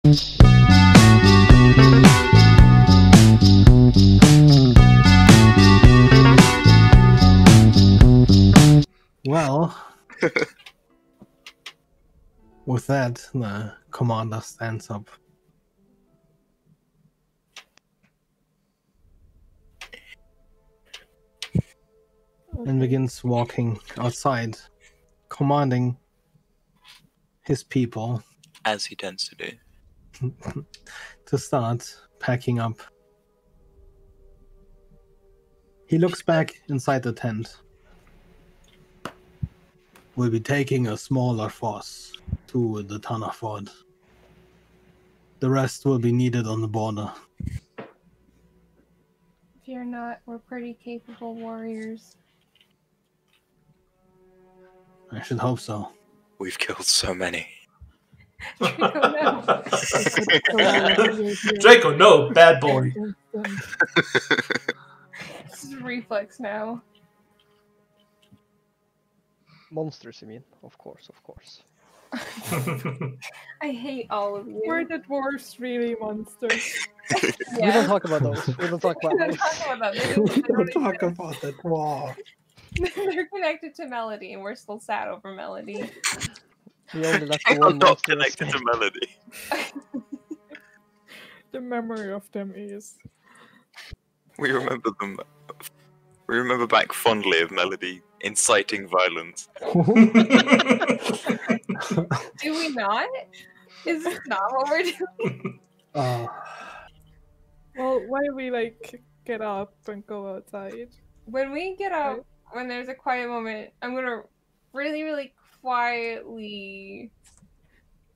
Well, with that, the commander stands up. And begins walking outside, commanding his people. As he tends to do. To start packing up. He looks back inside the tent. We'll be taking a smaller force to the Tana Ford. The rest will be needed on the border. Fear not, we're pretty capable warriors. I should hope so. We've killed so many. Draco, no. Draco, no, bad boy. This is reflex now. Monsters, you mean? Of course, of course. I hate all of you. Were the dwarves really monsters? We don't talk about those. We don't talk about those. Don't talk about that wall. They're connected to Melody, and we're still sad over Melody. We only let I the am one not monster connected escape. to Melody. The memory of them is. We remember them. We remember back fondly of Melody inciting violence. Do we not? Is this not what we're doing? Well, why do we like get up and go outside? When we get out, when there's a quiet moment, I'm gonna really, really quietly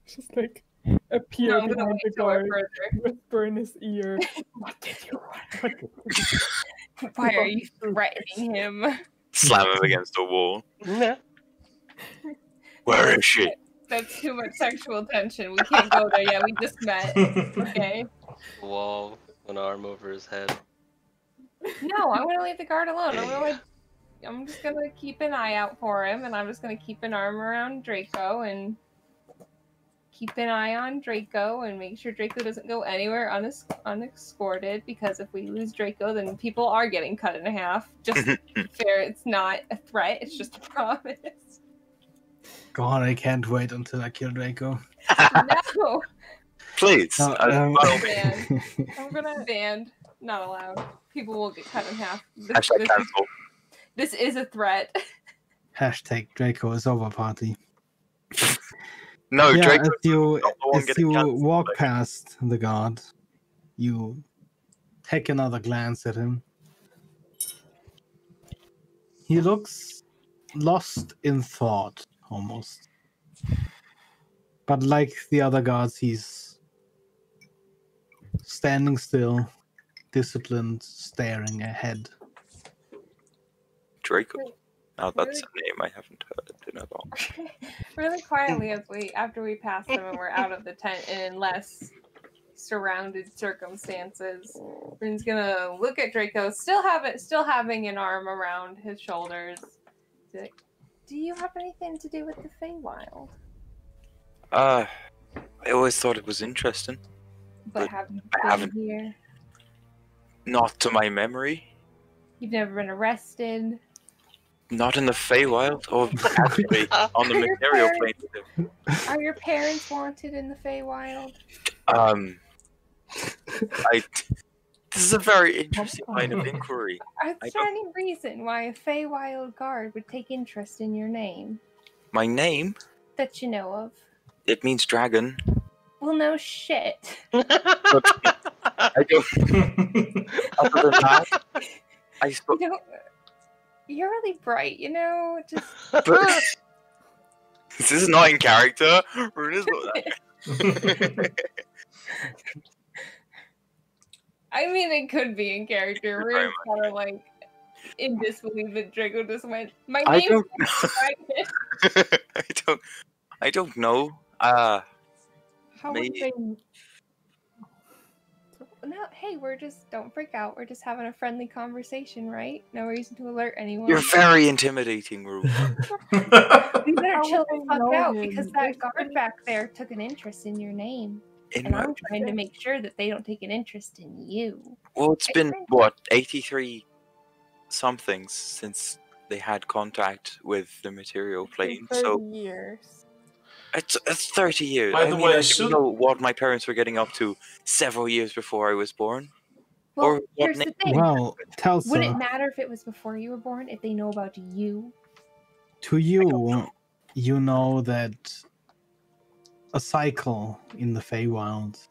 Just like appear I'm gonna behind wait the till we're guard, further. whisper in his ear. What did you want? Why are you threatening him? Slam him against a wall. Nah. Where is she? That's too much sexual tension. We can't go there yet. We just met. Okay. Wall, an arm over his head. No, I'm gonna leave the guard alone. I'm just gonna keep an eye out for him, and I'm just gonna keep an arm around Draco and keep an eye on Draco and make sure Draco doesn't go anywhere unescorted, because if we lose Draco, then people are getting cut in half. Just fair, it's not a threat, it's just a promise. God, I can't wait until I kill Draco. No! Please. Banned. I'm gonna banned. Not allowed. People will get cut in half. Hashtag cancel. This is a threat. Hashtag Draco is over party. No, Yeah, Draco. as you walk past the guard, you take another glance at him. He looks lost in thought, almost. But like the other guards, he's standing still, disciplined, staring ahead. Draco. Now that's a name I haven't heard in a long. Really quietly, after we pass them and we're out of the tent and in less surrounded circumstances, Bryn's gonna look at Draco, still having an arm around his shoulders. Like, do you have anything to do with the Feywild? I always thought it was interesting. But have you I haven't. been here? Not to my memory. You've never been arrested? Not in the Feywild, or actually on the material plane. Are your parents wanted in the Feywild? This is a very interesting line of inquiry. Is there any reason why a Feywild guard would take interest in your name? My name? That you know of? It means dragon. Well, no shit. But I don't. Other than that, I still. You're really bright, you know? Just. But, this is not in character. Rune is not that. I mean, it could be in character. Rune's kind of like in disbelief that Draco just went. My name's I don't know. How would maybe. they? No, hey, don't freak out. We're just having a friendly conversation, right? No reason to alert anyone. You're very intimidating, Rune. You better How chill would the they fuck know out, him? because that guard back there took an interest in your name. And I'm trying to make sure that they don't take an interest in you. Well, it's been, what, 83 somethings since they had contact with the material plane, 30 so years. it's 30 years. By the way, I didn't know what my parents were getting up to several years before I was born. Well, Or here's the thing. Well, Telsa, Would it matter if it was before you were born, if they know about you? to you, you know that a cycle in the Feywild,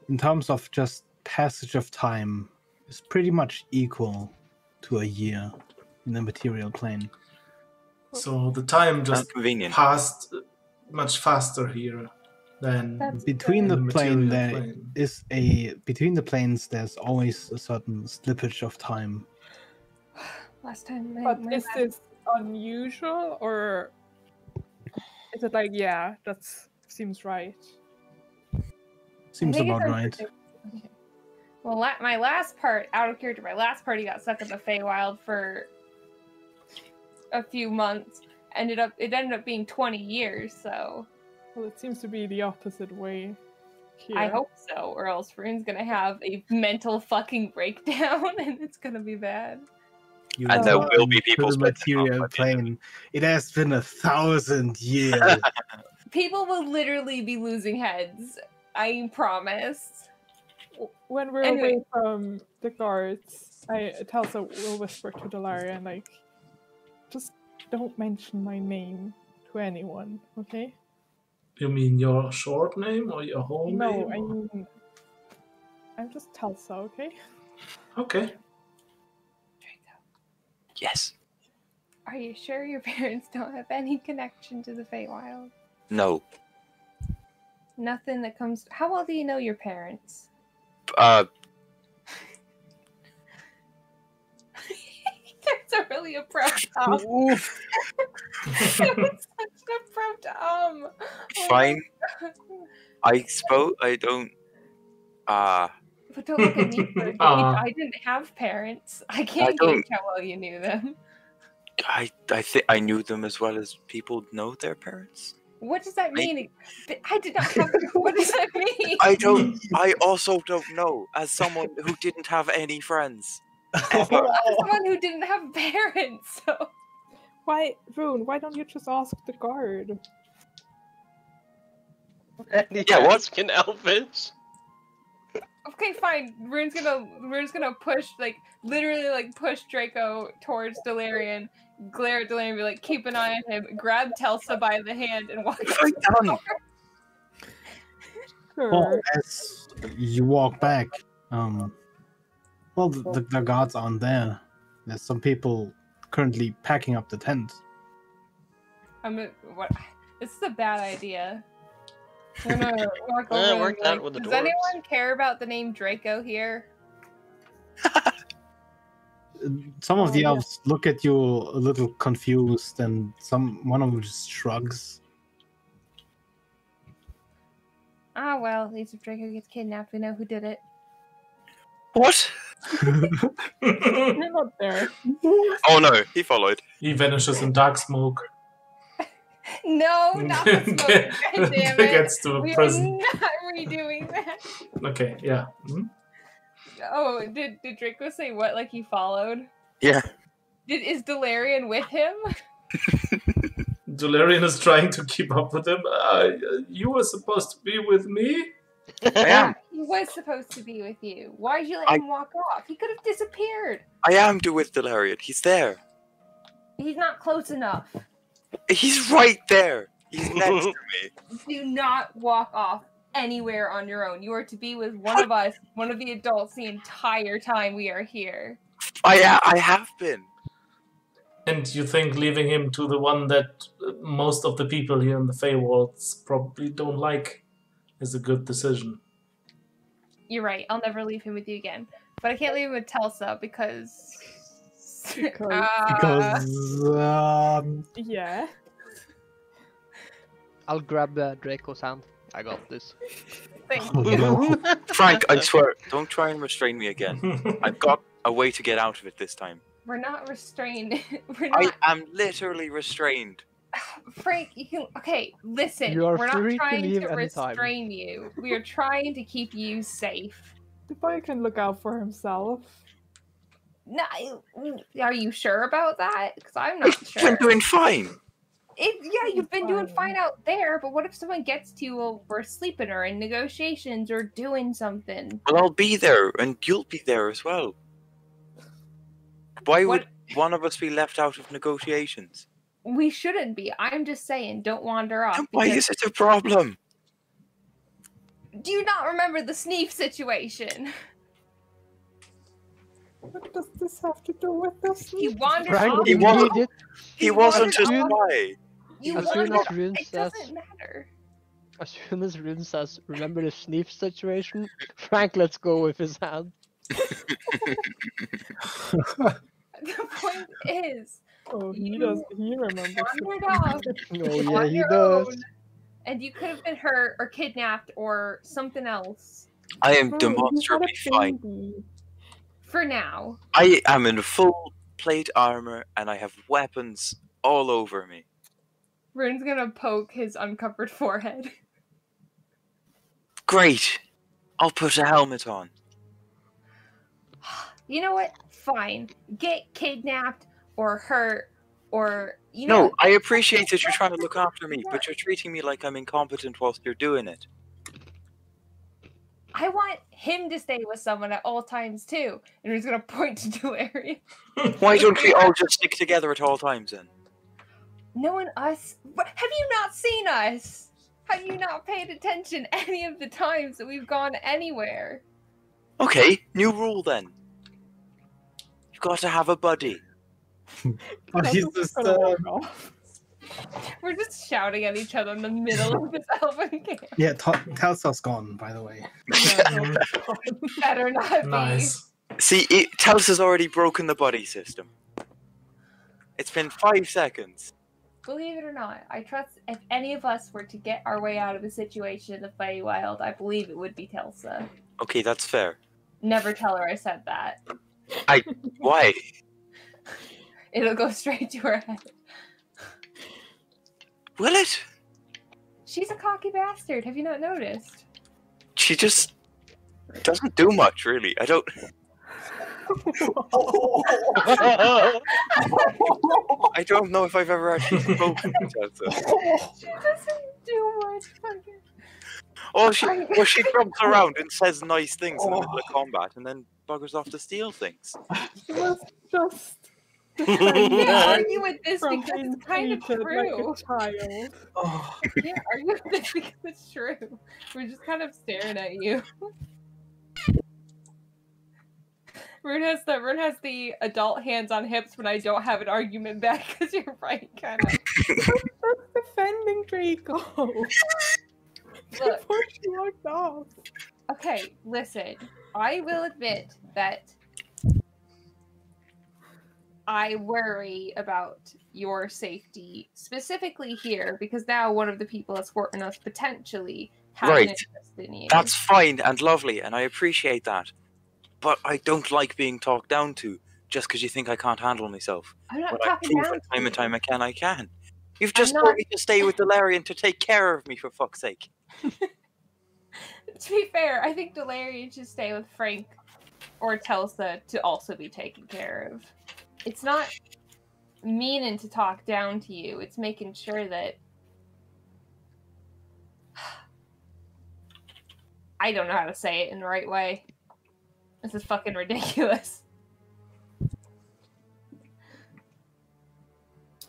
in terms of just passage of time, is pretty much equal to a year in the material plane. So the time just Convenient. passed much faster here than Between in the the plane, material there plane. is a between the planes. There's always a certain slippage of time. Last time, But is this unusual, or is it like, yeah, that seems right? Seems about right. Okay. Well, my last part, out of character, my last party got stuck in the Feywild for a few months. It ended up being 20 years, so... Well, it seems to be the opposite way here. I hope so, or else Rune's gonna have a mental fucking breakdown, and it's gonna be bad. And there will be people to the splitting up material at the end of plane. It has been 1,000 years. People will literally be losing heads. I promise. When we're Anyway. away from the guards, Telsa will whisper to Delaria, like, just don't mention my name to anyone, okay? You mean your short name or your whole No, name? I or- mean, I'm just Telsa, okay? Okay. Yes. Are you sure your parents don't have any connection to the Feywild? No. Nothing that comes... How well do you know your parents? That's a really abrupt Such an abrupt Oh Fine. my God. I suppose I don't. But don't look at me for a I didn't have parents. I can't don't- gauge how well you knew them. I think I knew them as well as people know their parents. What does that mean? I did not have... What does that mean? I don't. I also don't know. As someone who didn't have any friends. I'm someone who didn't have parents, so... Why, Rune, why don't you just ask the guard? Yeah, what? Asking Elvish? Okay, fine. Rune's gonna push, like, literally, like, push Draco towards Delirian, glare at Delirian, and be like, keep an eye on him, grab Telsa by the hand, and walk What have I done? Sure. Well, as you walk back, well, the guards aren't there. There's some people currently packing up the tent. What? This is a bad idea. I'm gonna walk over and worked be out like, with the does dwarves. anyone care about the name Draco here? Some of the yeah. elves look at you a little confused, and one of them just shrugs. Ah, well, at least if Draco gets kidnapped, we know who did it. What? You're not there. Oh no, he followed. He vanishes in dark smoke. No, not the smoke. God damn it. Gets to a We prison. are not redoing that. Okay, yeah. Hmm? Oh, did Draco say what? Like he followed? Yeah. Is Delirian with him? Dolarian is trying to keep up with him. You were supposed to be with me? I am. He was supposed to be with you. Why'd you let him walk off? He could have disappeared. I am with Delarian. He's there. He's not close enough. He's right there. He's next to me. Do not walk off anywhere on your own. You are to be with one of us, one of the adults, the entire time we are here. I have been. And you think leaving him to the one that most of the people here in the Feywalds probably don't like is a good decision? You're right. I'll never leave him with you again. But I can't leave him with Telsa because... Yeah. I'll grab Draco's hand. I got this. Thank Oh, you. no. Frank, I swear, don't try and restrain me again. I've got a way to get out of it this time. We're not restrained. We're I not. am literally restrained. Frank, you can. Okay, listen. You are We're not free to trying leave to anytime. restrain you. We are trying to keep you safe. The boy can look out for himself. No, are you sure about that? Because I'm not I've sure. been doing fine. Yeah, you've been doing Fine. fine out there, but what if someone gets to you while we're sleeping or in negotiations or doing something? Well, I'll be there, and you'll be there as well. Why would one of us be left out of negotiations? We shouldn't be. I'm just saying, don't wander off. And why because- is it a problem? Do you not remember the Sneef situation? What does this have to do with this? He wandered Frank, off. He you wasn't- need it. He wasn't a wandered off. spy. You As soon wandered as off. Rune It says- doesn't matter. As soon as Rune says, remember the Sneef situation, Frank lets go with his hand. The point is, Oh, he You does. He remembers. the wandered off Oh on yeah, he your does. own, and you could have been hurt or kidnapped or something else. I am Bro, demonstrably he's not a fine. baby. For now. I am in full plate armor, and I have weapons all over me. Rune's gonna poke his uncovered forehead. Great. I'll put a helmet on. You know what? Fine. Get kidnapped or hurt or you know. No, what? I appreciate that you're trying to look after me, but you're treating me like I'm incompetent whilst you're doing it. I want him to stay with someone at all times too. And he's gonna point to Delirium. Why don't we all just stick together at all times then? Knowing us. Have you not seen us? Have you not paid attention any of the times that we've gone anywhere? Okay, new rule then. You've got to have a buddy. Oh, he's just Gonna walk off. We're just shouting at each other in the middle of this elven camp. yeah. Telsa's gone, by the way. Better not be. Nice. See, Telsa's already broken the buddy system. It's been 5 seconds. Believe it or not, I trust if any of us were to get our way out of a situation in the Feywild, I believe it would be Telsa. Okay, that's fair. Never tell her I said that. Why? It'll go straight to her head. Will it? She's a cocky bastard. Have you not noticed? She just doesn't do much, really. I don't. I don't know if I've ever actually spoken to Telsa. She doesn't do much. Fucking. Oh, she jumps around and says nice things in the middle of combat, and then buggers off to steal things. She was just I can't defending argue with this from because being it's kind of treated true. like a child. Oh, I can't argue with this because it's true. We're just kind of staring at you. Rune has the adult hands on hips when I don't have an argument back because you're right, kind of. That's defending Draco. Look, Before she walked off. okay, listen. I will admit that I worry about your safety, specifically here, because now one of the people escorting us potentially has an Right. interest in you. That's fine and lovely, and I appreciate that. But I don't like being talked down to just because you think I can't handle myself. I'm not When I've talking down proven to time you. and time again I can. You've I'm just not- told me to stay with Delarian to take care of me, for fuck's sake. To be fair, I think Delarian should stay with Frank or Telsa to also be taken care of. It's not meaning to talk down to you. It's making sure that I don't know how to say it in the right way. This is fucking ridiculous.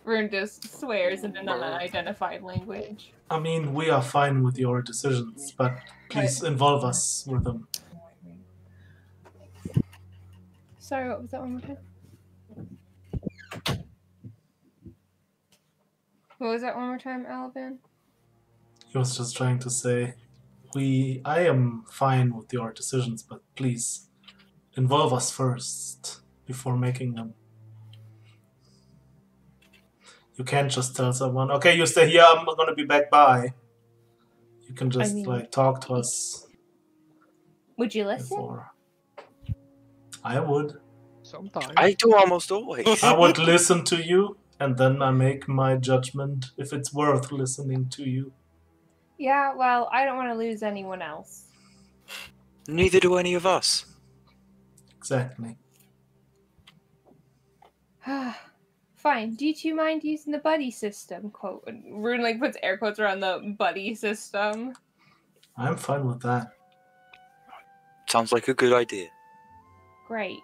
Rune just swears in an unidentified language. I mean, we are fine with your decisions, but please involve us with them. Sorry, what was that one more time? What was that one more time, Alban? He was just trying to say, I am fine with your decisions, but please involve us first before making them. You can't just tell someone, okay, you stay here, I'm gonna be back, bye. You can just talk to us Would you listen? before. I would. Sometimes. I do almost always. I would listen to you and then I make my judgment if it's worth listening to you. Yeah, well, I don't want to lose anyone else. Neither do any of us. Exactly. Fine. Do you two mind using the buddy system? Quote. Rune like puts air quotes around the buddy system. I'm fine with that. Sounds like a good idea. Great.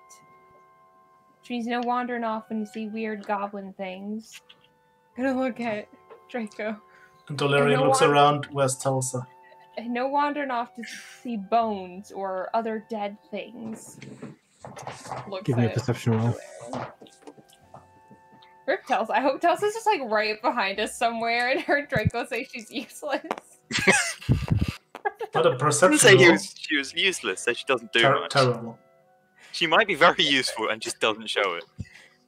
Which means no wandering off when you see weird goblin things. Gonna look at Draco. And Dolarian looks around. Where's Tulsa? No wandering off to see bones or other dead things. Give me a perception roll. Rip Telsa. I hope Telsa's just like right behind us somewhere and heard Draco say she's useless. What a I didn't perception say roll. she was useless, so she doesn't do much. Terrible. She might be very useful and just doesn't show it.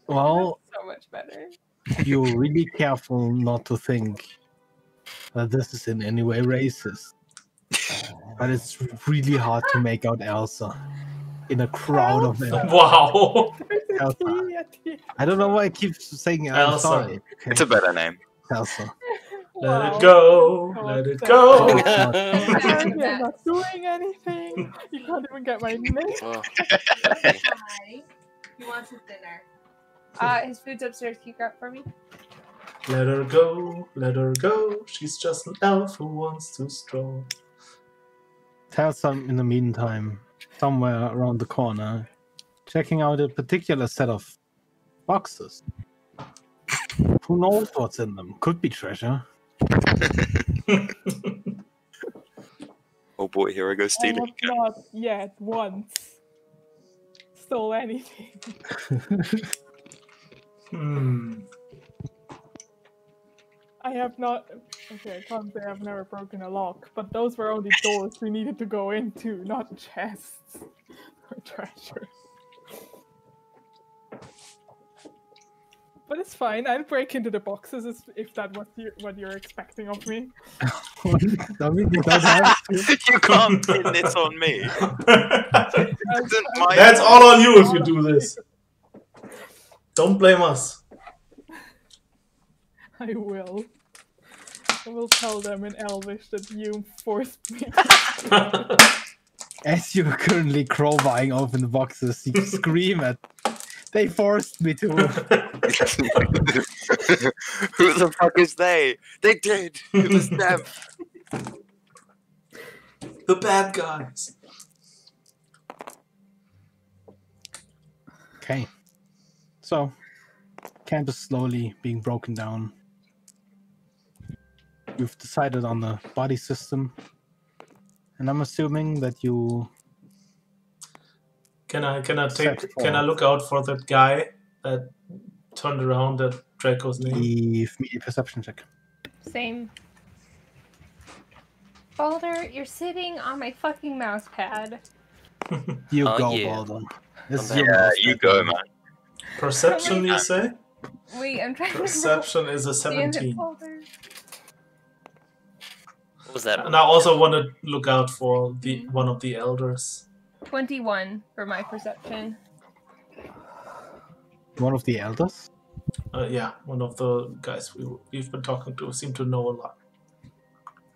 Well, So much better. you're really careful not to think that this is in any way racist. But it's really hard to make out Elsa in a crowd of them. Wow. Elsa. I don't know why I keep saying Elsa. Sorry. Okay. It's a better name. Elsa. Let it go. Let it go. You're not doing anything. You can't even get my name. Oh, Hi. He wants his dinner. His food's upstairs. Can you grab for me? Let her go. Let her go. She's just an elf who wants to stroll. Tell some in the meantime, somewhere around the corner, checking out a particular set of boxes. Who knows what's in them? Could be treasure. Oh boy, here I go I stealing. have not yet once stole anything. I have not. Okay, I can't say I've never broken a lock, but those were only doors we needed to go into, not chests or treasure. But it's fine. I'll break into the boxes if that was what you're expecting of me. I mean, you don't have to. You can't pin this on me. That's all on you if you do this. Don't blame us. I will. I will tell them in Elvish that you forced me. As you're currently crowbarring open the boxes, you scream at. They forced me to. Who the fuck is they? They did. It was them. The bad guys. Okay. So, camp is slowly being broken down. You've decided on the body system. And I'm assuming that you... Can I look out for that guy that turned around at Draco's name? Give me a perception check. Same. Baldur, you're sitting on my fucking mouse pad. You Oh, go, yeah. Baldur. This is Yeah, your Yeah, mouse you pad. go, man. Perception, you say? Wait, I'm trying Perception is a to Damn it, 17. Baldur. what was that? And I also want to look out for the one of the elders. 21 for my perception. One of the elders? Yeah, one of the guys we've been talking to seem to know a lot.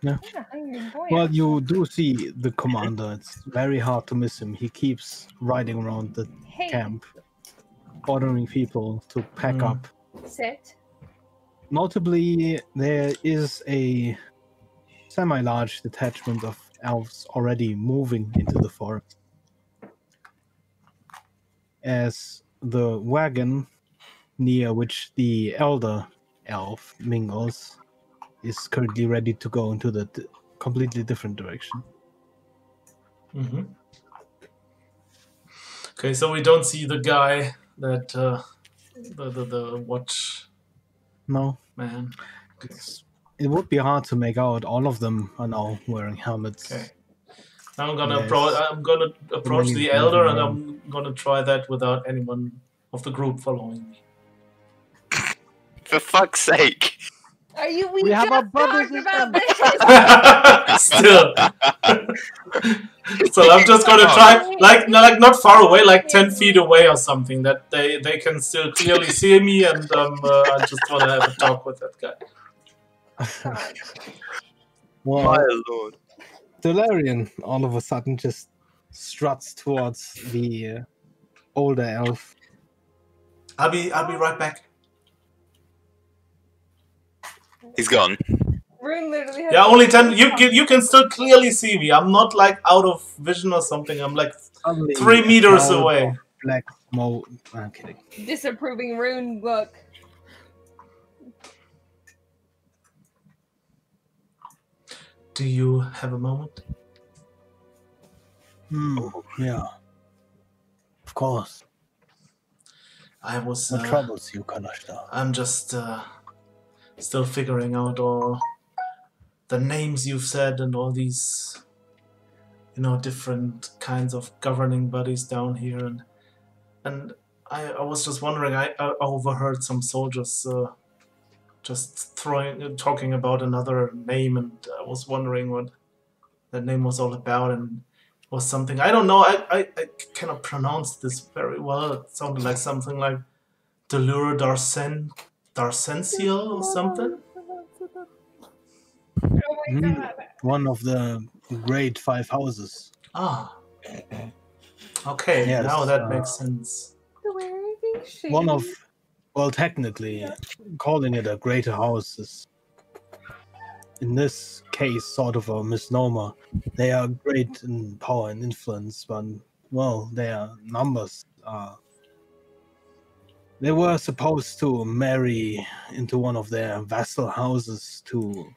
Yeah, hungry boy. Well, you do see the commander. It's very hard to miss him. He keeps riding around the Hey, camp, ordering people to pack Hmm. up. sit. Notably, there is a semi-large detachment of elves already moving into the forest. As the wagon near which the elder elf mingles is currently ready to go into the completely different direction. Mm-hmm. Okay, so we don't see the guy that the watch No, man. it would be hard to make out. All of them are now wearing helmets. Okay. Now I'm gonna Yes. approach Many the moving elder, and around. I'm gonna try that without anyone of the group following me. For fuck's sake. Are you? We have just our brothers talked and about this. Still. So I'm just gonna try, like not far away, like 10 feet away or something, that they can still clearly see me, and I just wanna have a talk with that guy. Well, My lord. Solarian all of a sudden just struts towards the older elf. I'll be right back. He's gone. Rune literally has Yeah, only 10. You can still clearly see me. I'm not like out of vision or something. I'm like Suddenly, 3 a meters cloud away. of black smoke. I'm kidding. disapproving Rune look. Do you have a moment? Yeah. Of course. I was. What troubles you, Kalashtar? I'm just still figuring out all the names you've said and all these, different kinds of governing bodies down here, and I was just wondering. I overheard some soldiers just talking about another name, and I was wondering what that name was all about, and it was something I don't know. I cannot pronounce this very well. It sounded like something like Delura Darsensial or something. Oh my god. One of the great 5 houses. Ah. Okay, Yes, now that makes sense. One of, well, technically, calling it a greater house is, in this case, sort of a misnomer. They are great in power and influence, but, well, their numbers are... They were supposed to marry into one of their vassal houses to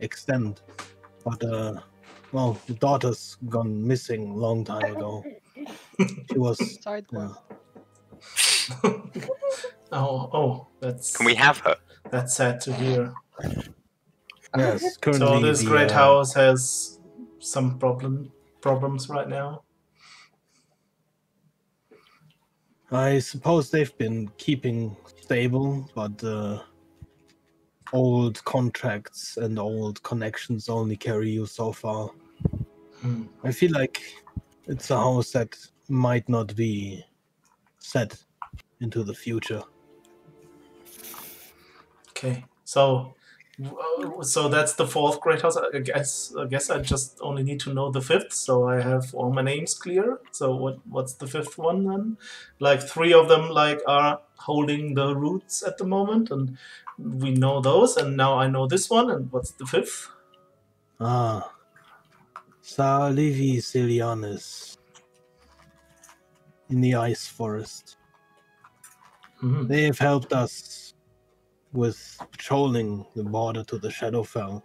extend, but, well, the daughter's gone missing a long time ago. She was... Side quest. Oh, that's. Can we have her? That's sad to hear. Yes, So currently this great house has some problems right now. I suppose they've been keeping stable, but old contracts and old connections only carry you so far. I feel like it's a house that might not be set into the future. Okay, so that's the 4th great house. I guess I just only need to know the 5th, so I have all my names clear. So what's the 5th one then? Like 3 of them are holding the roots at the moment, and we know those. And now I know this one. And what's the 5th? Ah, Salivi Cilianis in the ice forest. They have helped us with patrolling the border to the Shadowfell.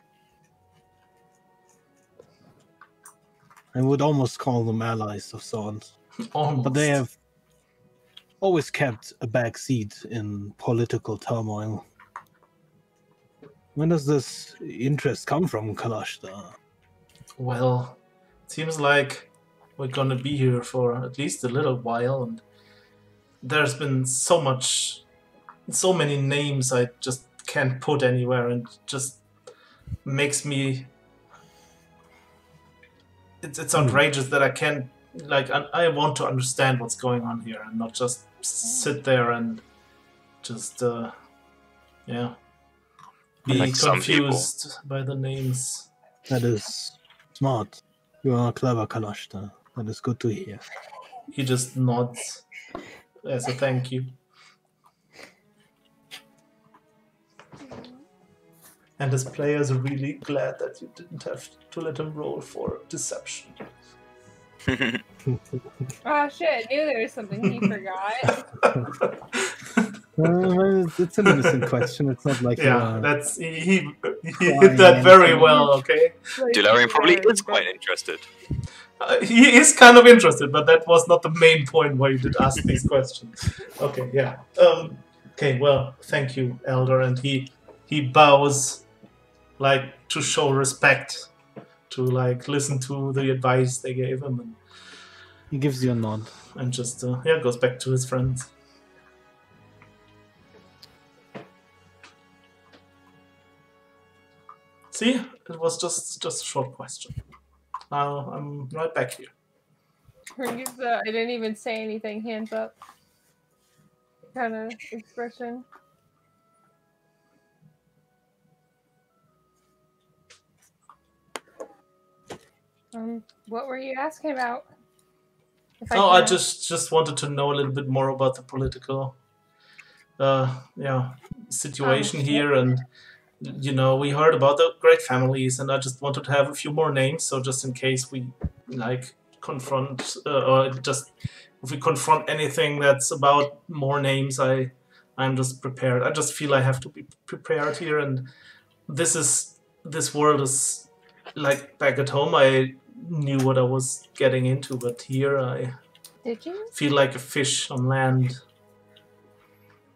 I would almost call them allies of sorts. Almost. But they have always kept a back seat in political turmoil. When does this interest come from, Kalashtar? Well, it seems like we're gonna be here for at least a little while, and there's been so many names I just can't put anywhere, and just makes me... It's outrageous that I can't... I want to understand what's going on here, and not just sit there and just, be Like some confused by the names. That is smart. You are clever, Kalashtar. That is good to hear. He just nods as a thank you. And his players are really glad that you didn't have to let him roll for deception. Oh shit, I knew there was something he forgot. It's an innocent question. It's not like that's he hit that very well. Okay, Dularian probably is quite interested. He is kind of interested, but that was not the main point why you did ask these questions. Okay, yeah. Okay, well, thank you, Elder. And he bows, to show respect, to listen to the advice they gave him, and he gives you a nod, and just goes back to his friends. See, it was just a short question. Now I'm right back here. I didn't even say anything. Hands up. Kind of expression. What were you asking about? I just wanted to know a little bit more about the political situation here, and we heard about the great families, and I just wanted to have a few more names, so just in case we confront or just if we confront anything that's about more names, I'm just prepared. I just feel I have to be prepared here, and this world is like back at home. I knew what I was getting into, but here I feel like a fish on land.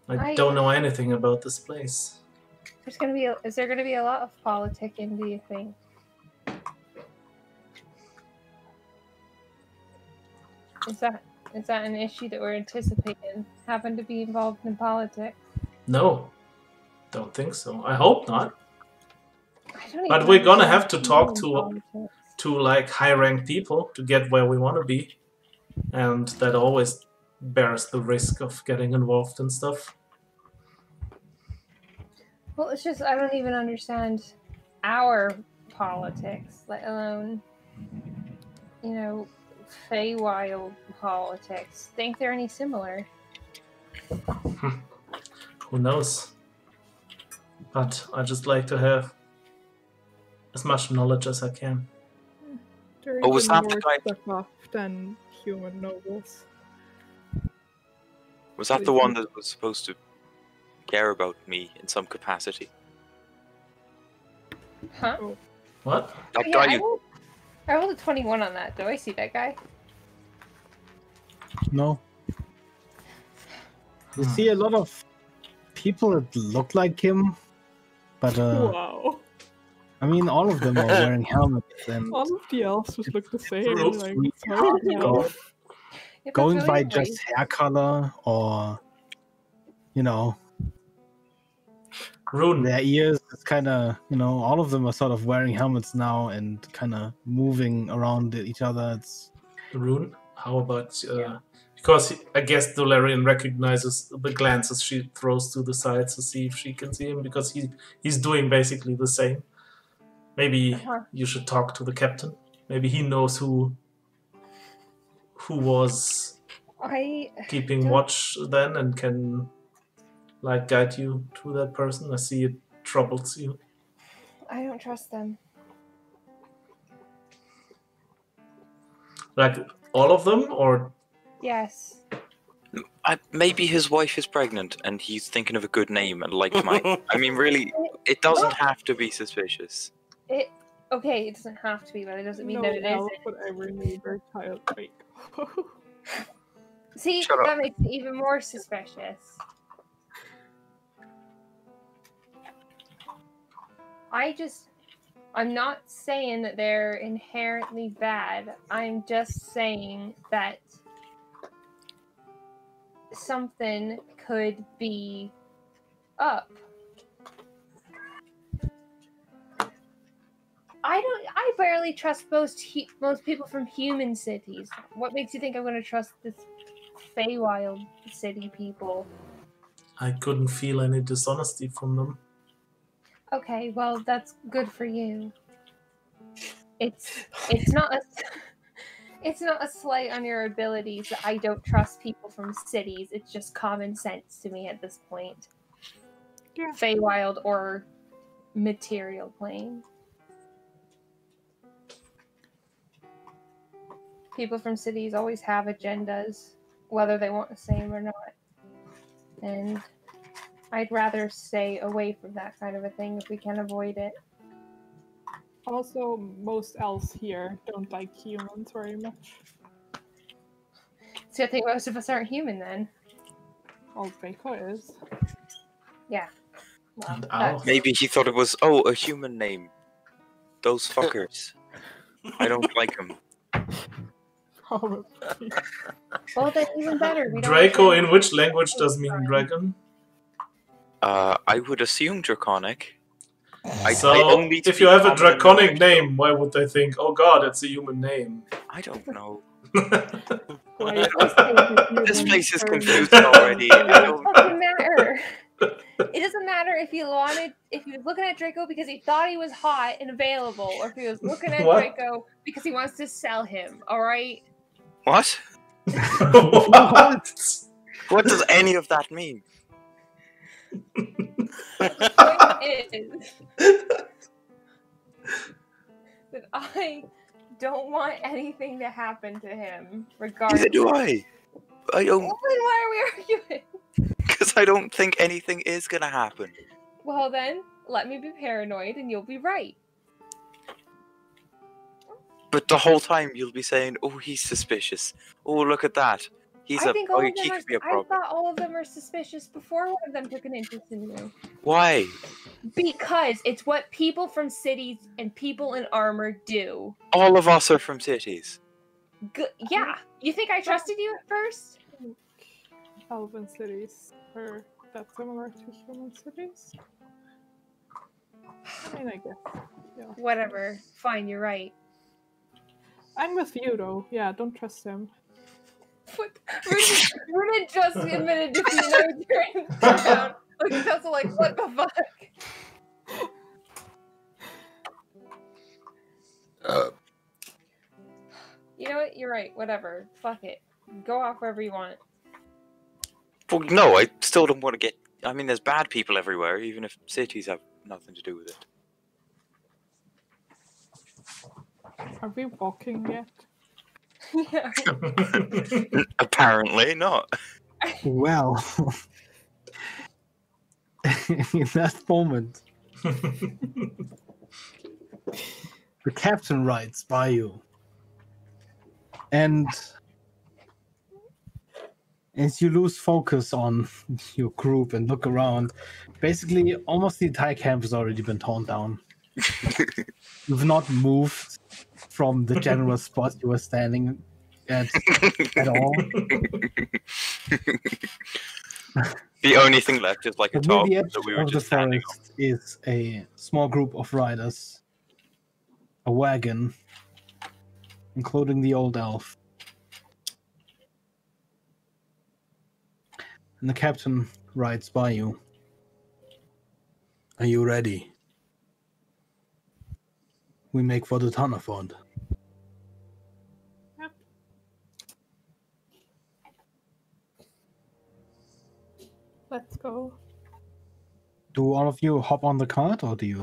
I don't know anything about this place. Is there going to be a lot of politicking, do you think? Is that an issue that we're anticipating? Happen to be involved in politics? No, don't think so. I hope not. But we're gonna have to talk to like high-ranked people to get where we want to be, and that always bears the risk of getting involved in stuff. Well, it's just I don't even understand our politics, let alone, Feywild politics. Think they're any similar? Who knows? But I just like to have as much knowledge as I can. They're was even that more the guy? stuck off than human nobles. Was that the one that was supposed to care about me in some capacity? Huh? What? That Oh, guy yeah, you... I rolled a 21 on that. Do I see that guy? No. You see a lot of people that look like him, but Wow. I mean, all of them are wearing helmets, and All of the elves just look the same. Oops. Like, really how hard the to hell? go. Yeah, that's Going really by nice. just hair color or, Rune. their ears. It's kind of, all of them are sort of wearing helmets now and kind of moving around each other. It's Rune. How about because I guess Dolarian recognizes the glances she throws to the sides to see if she can see him, because he's doing basically the same. Maybe you should talk to the captain. Maybe he knows who was keeping watch then and can guide you to that person. I see it troubles you. I don't trust them. Like all of them, or Yes. Maybe his wife is pregnant and he's thinking of a good name and liked mine. I mean, really, it doesn't have to be suspicious. It doesn't have to be, but it doesn't mean No that it elf isn't. would ever need their child fake. See, Shut that up. makes it even more suspicious. I'm not saying that they're inherently bad. I'm just saying that something could be up. I barely trust most people from human cities. What makes you think I'm going to trust this Feywild city people? I couldn't feel any dishonesty from them. Okay, well that's good for you. It's not a slight on your abilities that I don't trust people from cities. It's just common sense to me at this point. Yeah. Feywild or material plane. People from cities always have agendas, whether they want the same or not. And I'd rather stay away from that kind of a thing if we can avoid it. Also, most elves here don't like humans very much. So I think most of us aren't human then. Well, Draco is. Yeah. Well, And that's- Maybe he thought it was, a human name. Those fuckers. I don't like them. Probably. Well, then even better. We don't Draco, actually- in which language does mean dragon? I would assume Draconic. So, I only if speak you have a common and draconic Norwegian. name, why would they think, oh god, it's a human name? I don't know. Why is this This human place is term? confusing already. It I doesn't don't. fucking matter. It doesn't matter if he was looking at Draco because he thought he was hot and available, or if he was looking at What? Draco because he wants to sell him. All right. What? What? What does any of that mean? The point is that I don't want anything to happen to him, regardless. Neither do I. I don't, Well, then why are we arguing? because I don't think anything is gonna happen. Well, then let me be paranoid, and you'll be right. But the whole time you'll be saying, "Oh, he's suspicious. Oh, look at that. He I could be a I problem." thought all of them are suspicious before one of them took an interest in you. Why? Because it's what people from cities and people in armor do. All of us are from cities. Yeah. You think I trusted you at first? Elven cities are that similar to human cities? I mean, I guess. Yeah. Whatever. Fine, you're right. I'm with you, though. Yeah, don't trust him. Runa just admitted defeat and I turned around. Looking at Tesla like, what the fuck? You know what? You're right. Whatever. Fuck it. Go off wherever you want. Well, no, I still don't want to get. I mean, there's bad people everywhere, even if cities have nothing to do with it. Are we walking yet? Yeah. Apparently not. Well, in that moment, the captain rides by you, and as you lose focus on your group and look around, basically almost the entire camp has already been torn down. You've not moved from the general spot you were standing at all. The only thing left is like a But near top the edge that we were of the just standing on. forest is a small group of riders, a wagon, including the old elf. And the captain rides by you. Are you ready? We make for the Tanaford. Yep. Let's go. Do all of you hop on the cart, or do you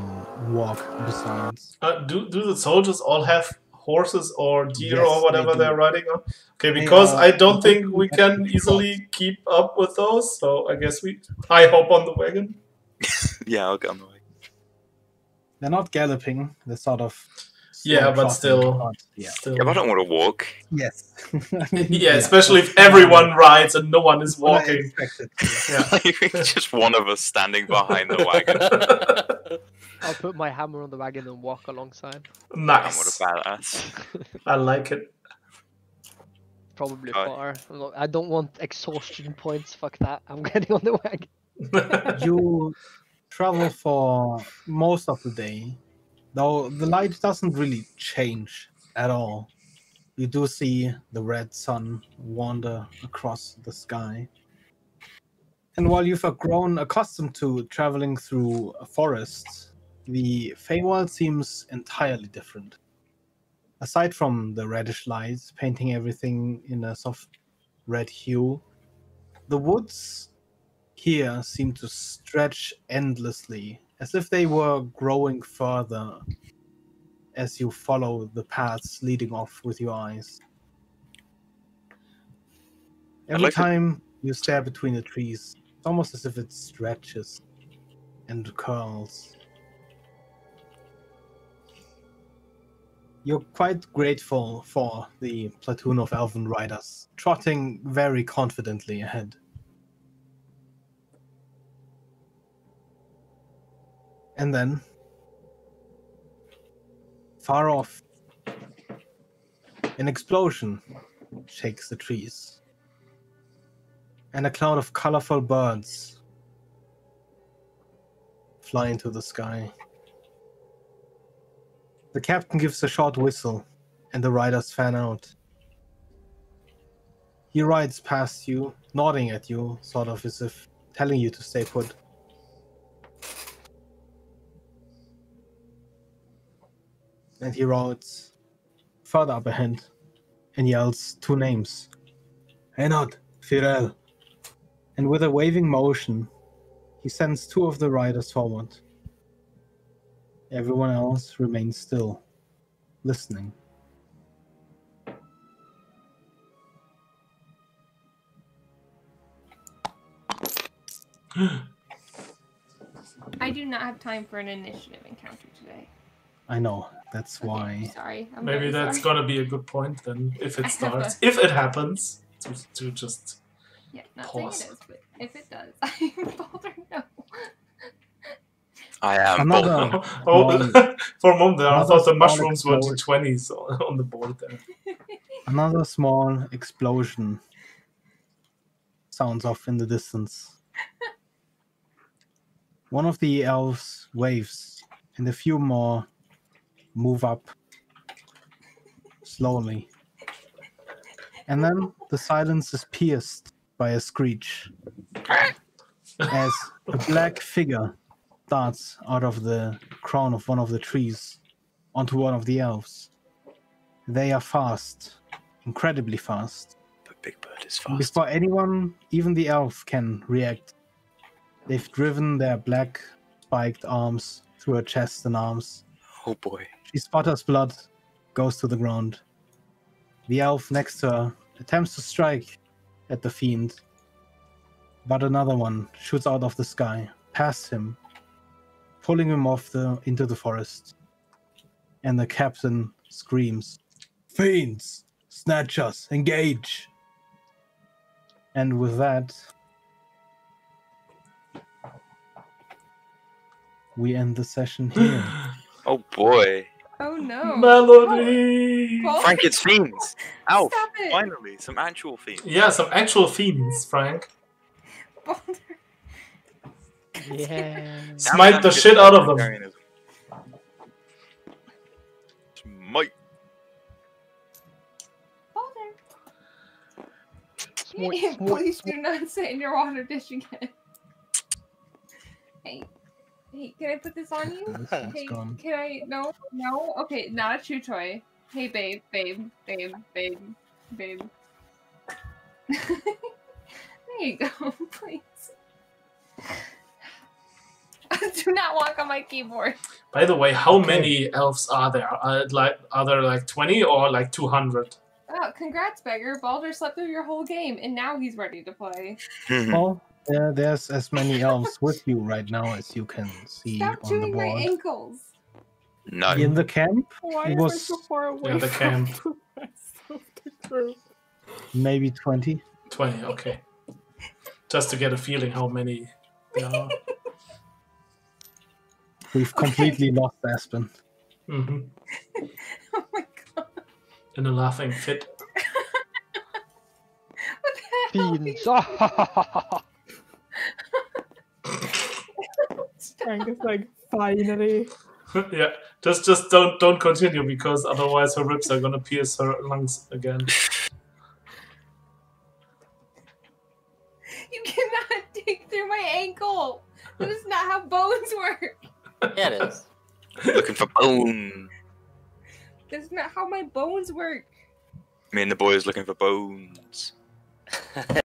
walk besides? Do the soldiers all have horses or deer Yes, or whatever they do. they're riding on? Okay, They because are I don't think we completely can at the easily keep up with those, so I guess I hop on the wagon. Yeah, I'll get on the way. They're not galloping. They're sort of Yeah, but trotting, still. but yeah. Still. Yeah, but I don't want to walk. Yes. Yeah, especially if everyone rides and no one is That's what I walking. expected. Yeah. Just one of us standing behind the wagon. I'll put my hammer on the wagon and walk alongside. Nice. What a badass. I like it. Probably Oh. far. I don't want exhaustion points. Fuck that. I'm getting on the wagon. You travel for most of the day, though the light doesn't really change at all. You do see the red sun wander across the sky. And while you've grown accustomed to traveling through forests, the Feywild seems entirely different. Aside from the reddish lights painting everything in a soft red hue, the woods here seem to stretch endlessly, as if they were growing further as you follow the paths leading off with your eyes. Every like to- time you stare between the trees, it's almost as if it stretches and curls. You're quite grateful for the platoon of elven riders, trotting very confidently ahead. And then, far off, an explosion shakes the trees, and a cloud of colorful birds fly into the sky. The captain gives a short whistle, and the riders fan out. He rides past you, nodding at you, sort of as if telling you to stay put. And he rides further up ahead and yells 2 names. Enod, Firel. And with a waving motion, he sends 2 of the riders forward. Everyone else remains still, listening. I do not have time for an initiative encounter today. I know, that's Okay, why. sorry. I'm Maybe very that's sorry. gonna be a good point then, if it I have starts. If it happens, to just... Yeah, not Pause. saying it is, but if it does, I'm Boulder. No. I am Another- Bolton. Oh, for a moment there, I Another thought the small mushrooms were explosion. D20s on the board there. Another small explosion sounds off in the distance. One of the elves waves, and a few more move up slowly. And then the silence is pierced by a screech as a black figure darts out of the crown of one of the trees onto one of the elves. They are fast, incredibly fast. But Big Bird is And fast. before anyone, even the elf, can react, they've driven their black spiked arms through her chest and arms. Oh boy. She sputters blood, goes to the ground. The elf next to her attempts to strike at the fiend, but another one shoots out of the sky, past him, pulling him into the forest. And the captain screams, "Fiends! Snatchers! Engage!" And with that, we end the session here. Oh boy. Oh no. Melody! Boulder, Frank, it's fiends. Alf, Stop it. finally, some actual fiends. Yeah, some actual fiends, Frank. Boulder. Yeah. Smite the shit out of them. Smite. Boulder. Smart, smart, Please do not sit in your water dish again. Hey, can I put this on you? This one's Hey, gone. can I? No. Okay, not a chew toy. Hey, babe. There you go, please. Do not walk on my keyboard. By the way, how Okay. many elves are there? Are there like 20 or like 200? Oh, congrats, beggar. Baldur slept through your whole game, and now he's ready to play. Well, there's as many elves with you right now as you can see Stop on the chewing my board. ankles. No. In the camp, Why it am I was so far away Yeah, the from camp. the rest of the group? maybe 20. 20, okay. Just to get a feeling how many there are. We've completely lost Aspen. Hmm. Oh my god. In a laughing fit. What the hell? Fiends. Frank is like, finally. Yeah, just don't continue because otherwise her ribs are gonna pierce her lungs again. You cannot dig through my ankle. That is not how bones work. Yeah, it is. Looking for bone. That's not how my bones work. Me and the boys looking for bones.